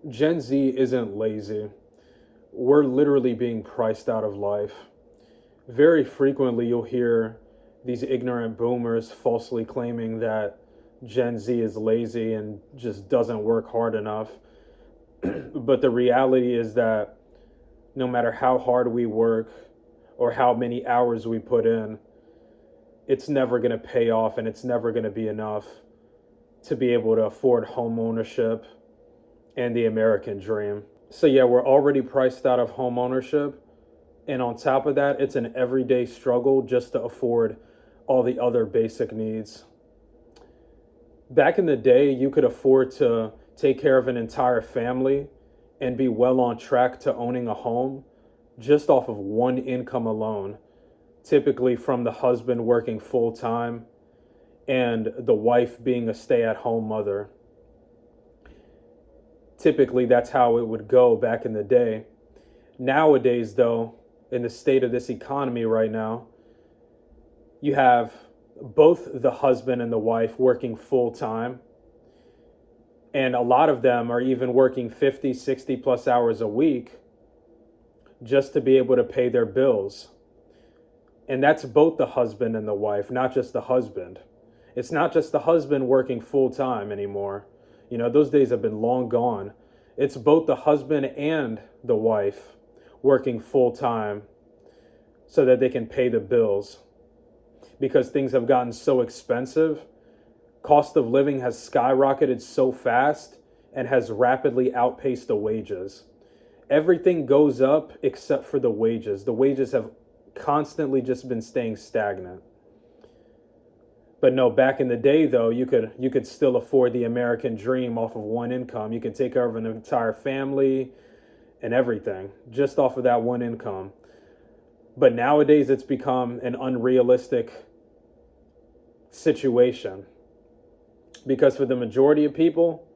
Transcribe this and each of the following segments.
Gen Z isn't lazy. We're literally being priced out of life. Very frequently, you'll hear these ignorant boomers falsely claiming that Gen Z is lazy and just doesn't work hard enough. But the reality is that no matter how hard we work or how many hours we put in, it's never going to pay off and it's never going to be enough to be able to afford home ownership and the American dream. So, yeah, we're already priced out of home ownership. And on top of that, it's an everyday struggle just to afford all the other basic needs. Back in the day, you could afford to take care of an entire family and be well on track to owning a home just off of one income alone, typically from the husband working full time and the wife being a stay at home mother. Typically, that's how it would go back in the day. Nowadays, though, in the state of this economy right now, you have both the husband and the wife working full time. And a lot of them are even working 50, 60 plus hours a week just to be able to pay their bills. And that's both the husband and the wife, not just the husband. It's not just the husband working full time anymore. Those days have been long gone. It's both the husband and the wife working full time so that they can pay the bills because things have gotten so expensive. Cost of living has skyrocketed so fast and has rapidly outpaced the wages. Everything goes up except for the wages. The wages have constantly just been staying stagnant. But no, back in the day though, you could still afford the American dream off of one income. You could take care of an entire family and everything just off of that one income. But nowadays it's become an unrealistic situation because for the majority of people,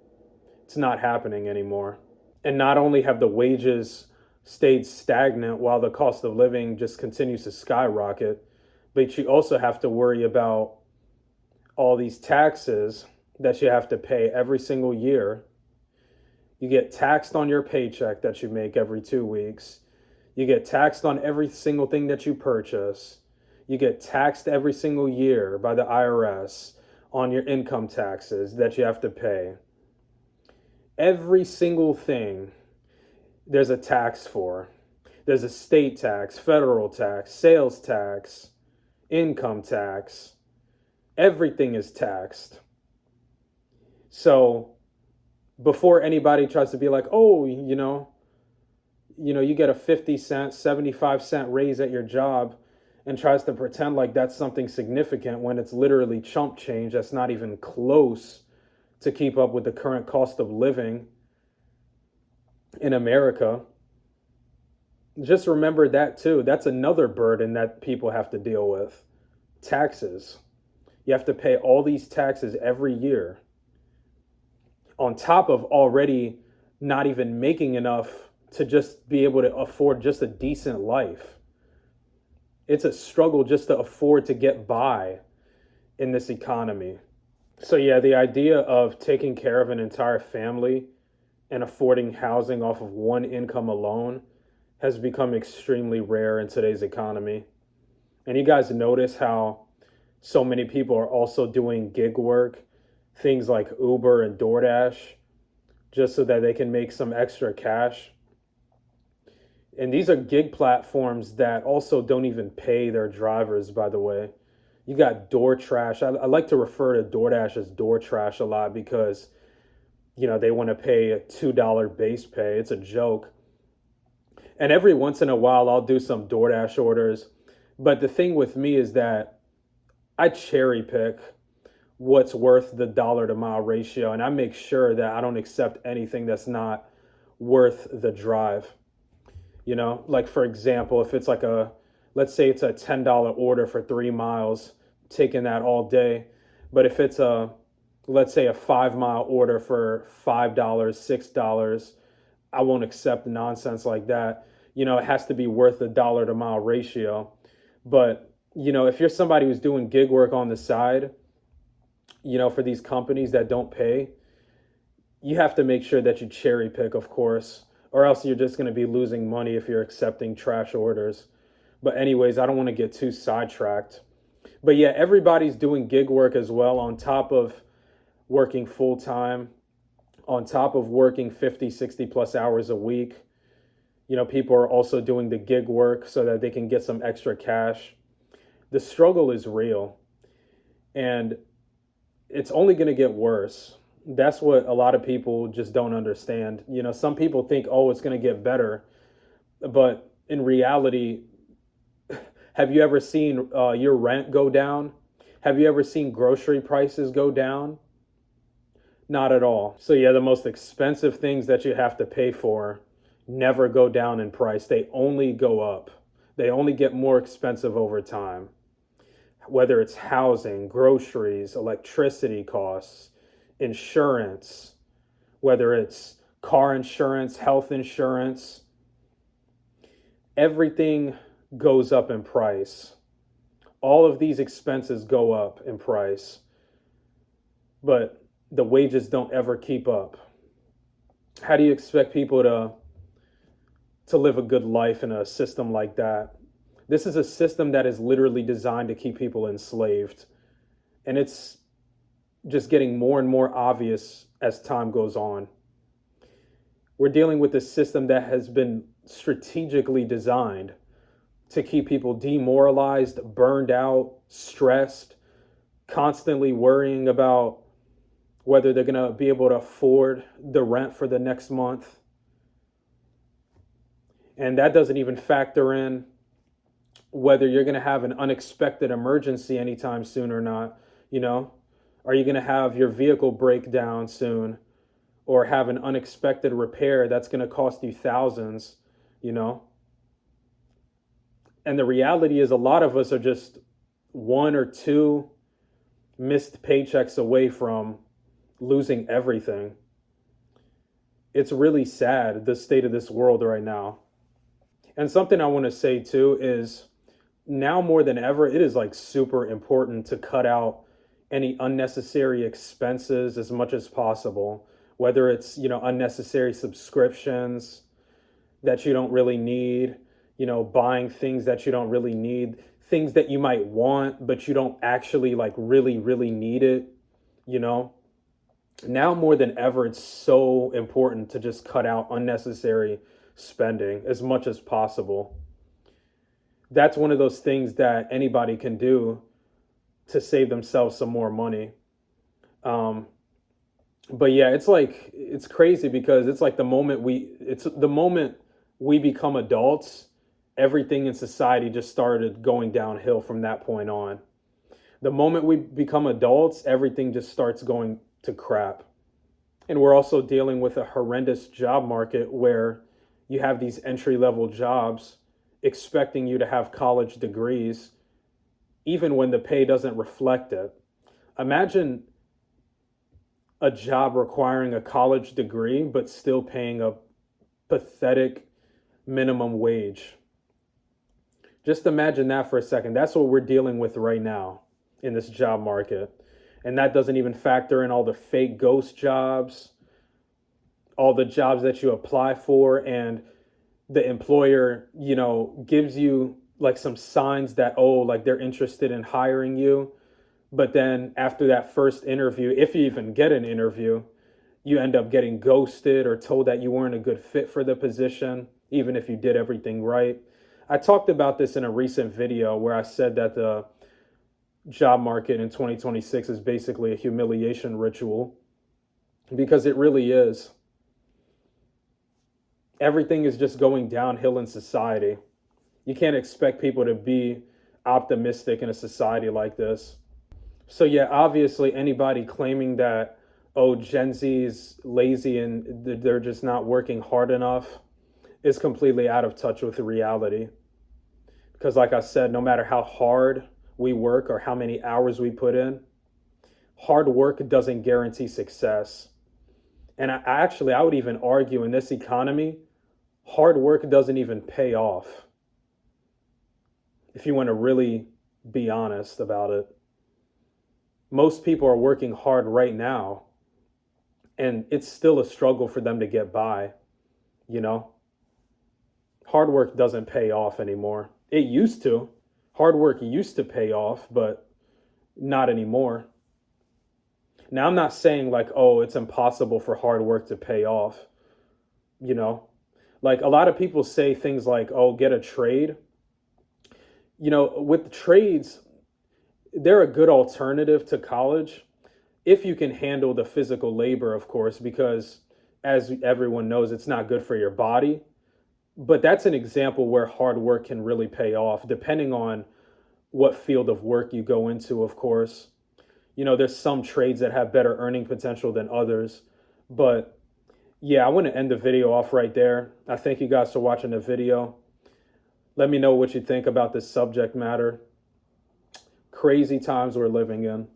it's not happening anymore. And not only have the wages stayed stagnant while the cost of living just continues to skyrocket, but you also have to worry about all these taxes that you have to pay every single year. You get taxed on your paycheck that you make every 2 weeks. You get taxed on every single thing that you purchase. You get taxed every single year by the IRS on your income taxes that you have to pay. Every single thing there's a tax for. There's a state tax, federal tax, sales tax, income tax. Everything is taxed. So before anybody tries to be like, oh, you get a 50 cent, 75-cent raise at your job and tries to pretend like that's something significant when it's literally chump change that's not even close to keep up with the current cost of living in America. Just remember that too. That's another burden that people have to deal with. Taxes. You have to pay all these taxes every year on top of already not even making enough to just be able to afford just a decent life. It's a struggle just to afford to get by in this economy. So, yeah, the idea of taking care of an entire family and affording housing off of one income alone has become extremely rare in today's economy. And you guys notice how so many people are also doing gig work, things like Uber and DoorDash, just so that they can make some extra cash. And these are gig platforms that also don't even pay their drivers, by the way. You got Door Trash. I like to refer to DoorDash as Door Trash a lot because, they want to pay a $2 base pay. It's a joke. And every once in a while, I'll do some DoorDash orders. But the thing with me is that I cherry pick what's worth the dollar to mile ratio. And I make sure that I don't accept anything that's not worth the drive. Like for example, if it's like let's say it's a $10 order for 3 miles, taking that all day. But if it's let's say a 5 mile order for $5, $6, I won't accept nonsense like that. It has to be worth the dollar to mile ratio. But, if you're somebody who's doing gig work on the side, for these companies that don't pay, you have to make sure that you cherry pick, of course, or else you're just going to be losing money if you're accepting trash orders. But anyways, I don't want to get too sidetracked. But yeah, everybody's doing gig work as well on top of working full time, on top of working 50, 60 plus hours a week. People are also doing the gig work so that they can get some extra cash. The struggle is real, and it's only going to get worse. That's what a lot of people just don't understand. Some people think, oh, it's going to get better. But in reality, have you ever seen your rent go down? Have you ever seen grocery prices go down? Not at all. So, yeah, the most expensive things that you have to pay for never go down in price. They only go up, they only get more expensive over time. Whether it's housing, groceries, electricity costs, insurance, whether it's car insurance, health insurance, everything goes up in price. All of these expenses go up in price, but the wages don't ever keep up. How do you expect people to live a good life in a system like that? This is a system that is literally designed to keep people enslaved. And it's just getting more and more obvious as time goes on. We're dealing with a system that has been strategically designed to keep people demoralized, burned out, stressed, constantly worrying about whether they're going to be able to afford the rent for the next month. And that doesn't even factor in whether you're going to have an unexpected emergency anytime soon or not. Are you going to have your vehicle break down soon, or have an unexpected repair that's going to cost you thousands? And the reality is, a lot of us are just one or two missed paychecks away from losing everything. It's really sad, the state of this world right now. And something I want to say too is, now more than ever, it is like super important to cut out any unnecessary expenses as much as possible, whether it's, unnecessary subscriptions that you don't really need, buying things that you don't really need, things that you might want, but you don't actually like really, really need it. Now more than ever, it's so important to just cut out unnecessary spending as much as possible. That's one of those things that anybody can do to save themselves some more money. Um, but yeah, it's crazy because it's the moment we become adults, everything in society just started going downhill from that point on. The moment we become adults, everything just starts going to crap. And we're also dealing with a horrendous job market where you have these entry level jobs expecting you to have college degrees, even when the pay doesn't reflect it. Imagine a job requiring a college degree, but still paying a pathetic minimum wage. Just imagine that for a second. That's what we're dealing with right now in this job market. And that doesn't even factor in all the fake ghost jobs, all the jobs that you apply for, and the employer, gives you like some signs that, oh, like they're interested in hiring you. But then after that first interview, if you even get an interview, you end up getting ghosted or told that you weren't a good fit for the position, even if you did everything right. I talked about this in a recent video where I said that the job market in 2026 is basically a humiliation ritual, because it really is. Everything is just going downhill in society. You can't expect people to be optimistic in a society like this. So yeah, obviously anybody claiming that, oh, Gen Z is lazy and they're just not working hard enough is completely out of touch with the reality. Because like I said, no matter how hard we work or how many hours we put in, hard work doesn't guarantee success. And I would even argue, in this economy, hard work doesn't even pay off, if you want to really be honest about it. Most people are working hard right now And it's still a struggle for them to get by, you know? Hard work doesn't pay off anymore. It used to. Hard work used to pay off, but not anymore. Now, I'm not saying like, oh, it's impossible for hard work to pay off, you know? Like a lot of people say things like, oh, get a trade. With trades, they're a good alternative to college if you can handle the physical labor, of course, because as everyone knows, it's not good for your body. But that's an example where hard work can really pay off, depending on what field of work you go into, of course. There's some trades that have better earning potential than others. But yeah, I want to end the video off right there. I thank you guys for watching the video. Let me know what you think about this subject matter. Crazy times we're living in.